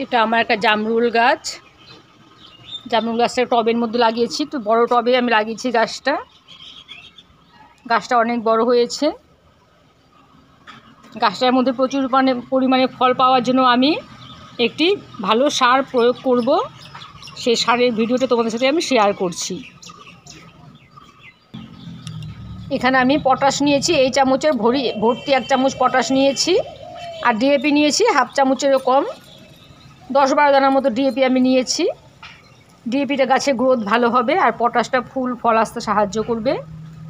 এটা আমার একটা জামরুল গাছ। জামরুল গাছটা টবের মধ্যে লাগিয়েছি, তো বড় টবে আমি লাগিয়েছি গাছটা। গাছটা অনেক বড় হয়েছে। গাছটার মধ্যে প্রচুর পরিমাণে ফল পাওয়ার জন্য আমি একটি ভালো সার প্রয়োগ করব। সেই সারের ভিডিওটা তোমাদের সাথে আমি শেয়ার করছি। এখানে আমি পটাশ নিয়েছি, এই চামচের ভর্তি 1 চামচ পটাশ নিয়েছি। আর ডিএপি নিয়েছি হাফ চামচেরও কম, 10-12 দানার মতো ডিএপি আমি নিয়েছি। ডিএপিটা গাছের গ্রোথ ভালো হবে আর পটাশটা ফল আসতে সাহায্য করবে,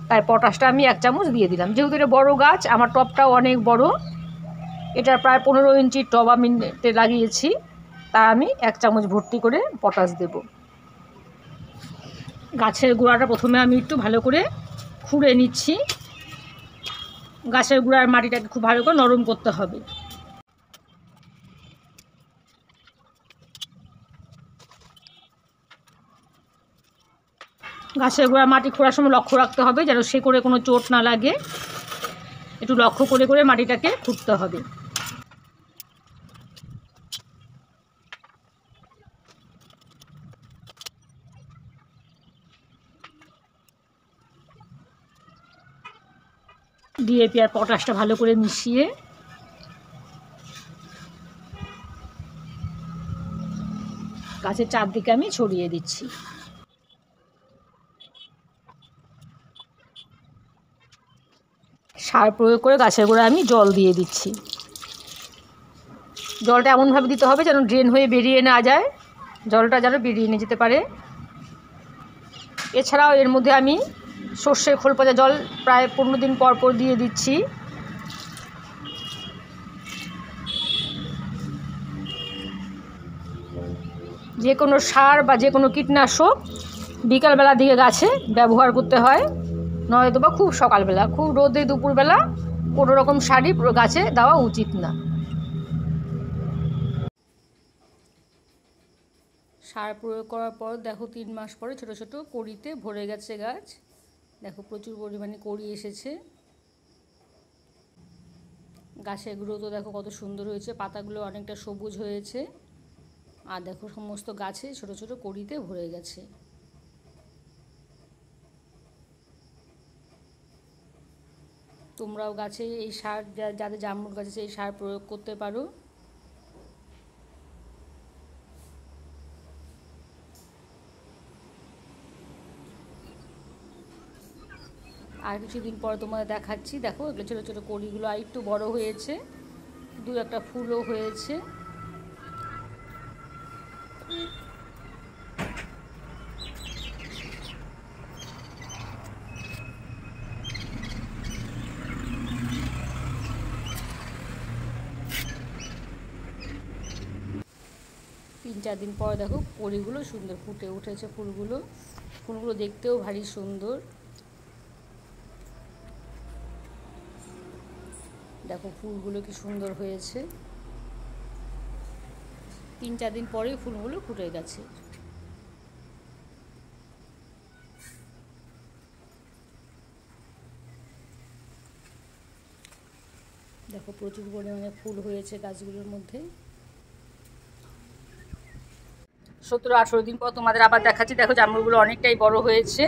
তাই পটাশটা আমি 1 চামচ দিয়ে দিলাম। যেহেতু এটা বড়ো গাছ, আমার টবটাও অনেক বড়, এটা প্রায় 15 ইঞ্চির টব আমি লাগিয়েছি, তাই আমি 1 চামচ ভর্তি করে পটাশ দেব। গাছের গোড়াটা প্রথমে আমি একটু ভালো করে খুঁড়ে নিচ্ছি। গাছের গোড়ার মাটিটাকে খুব ভালো করে নরম করতে হবে। গাছের গোড়ার মাটি খোঁড়ার সময় লক্ষ্য রাখতে হবে যেন শেকড়ে কোনো চোট না লাগে। একটু লক্ষ্য করে করে মাটিটাকে খুঁড়তে হবে। ডিএপি আর পটাশটা ভালো করে মিশিয়ে গাছের চারদিকে আমি ছড়িয়ে দিচ্ছি। সার প্রয়োগ করে গাছের গোড়ায় আমি জল দিয়ে দিচ্ছি। জলটা এমনভাবে দিতে হবে যেন ড্রেন হয়ে বেরিয়ে না যায়, জলটা যেন বেরিয়ে নিয়ে যেতে পারে। এছাড়াও এর মধ্যে আমি সর্ষের খোল পচা জল প্রায় 15 দিন পর পর দিয়ে দিচ্ছি। যে কোনো সার বা যে কোনো কীটনাশক বিকালবেলার দিকে গাছে ব্যবহার করতে হয়, নয়তো বা খুব সকালবেলা, খুব রোদে দুপুরবেলা কোনো রকম সারই গাছে দেওয়া উচিত না। সার প্রয়োগ করার পর দেখো 3 মাস পরে ছোট ছোট কড়িতে ভরে গেছে গাছ। দেখো প্রচুর পরিমাণে কড়ি এসেছে। গাছের গ্রোথও দেখো কত সুন্দর হয়েছে, পাতাগুলো অনেকটা সবুজ হয়েছে। আর দেখো সমস্ত গাছে ছোট ছোট কড়িতে ভরে গেছে। তোমরাও গাছে এই সার, যাদের জামরুল গাছে এই সার প্রয়োগ করতে পারো। আর কিছুদিন পর তোমাদের দেখাচ্ছি। দেখো এগুলো ছোটো ছোটো কড়িগুলো আর একটু বড় হয়েছে, 2-1টা ফুলও হয়েছে। তিন চার দিন পর দেখো কড়িগুলো সুন্দর ফুটে উঠেছে। ফুলগুলো দেখতেও ভারী সুন্দর। দেখো ফুলগুলো কি সুন্দর হয়েছে। 3-4 দিন পরেই ফুলগুলো ফুটে গেছে। দেখো প্রচুর পরিমাণে ফুল হয়েছে গাছগুলোর মধ্যে। 17-18 দিন পর তোমাদের আবার দেখাচ্ছি। দেখো জামরুলগুলো অনেকটাই বড় হয়েছে,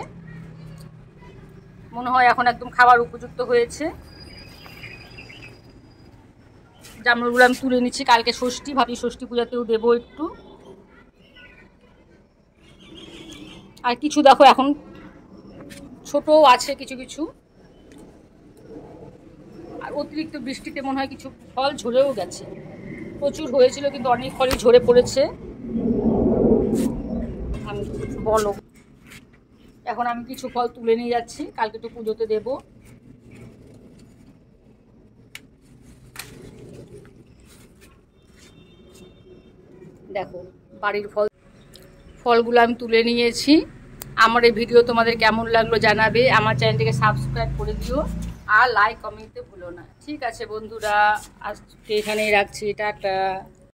মনে হয় এখন একদম খাবার উপযুক্ত হয়েছে। জামরুলগুলো আমি তুলে নিচ্ছি, কালকে ষষ্ঠী, ভাবি ষষ্ঠী পূজাতেও দেবো একটু। আর কিছু দেখো এখন ছোটও আছে কিছু কিছু। আর অতিরিক্ত বৃষ্টিতে মনে হয় কিছু ফল ঝরেও গেছে। প্রচুর হয়েছিল কিন্তু অনেক ফলই ঝরে পড়েছে। আমি বলো, এখন আমি কিছু ফল তুলে নিয়ে যাচ্ছি, কালকে তো পুজোতে দেব। দেখো বাড়ির ফলগুলো আমি তুলে নিয়েছি। আমার এই ভিডিও তোমাদের কেমন লাগলো জানাবে। আমার চ্যানেলটিকে সাবস্ক্রাইব করে দিও আর লাইক কমেন্টে ভুলো না। ঠিক আছে বন্ধুরা, আজকে এখানেই রাখছি, টাটা।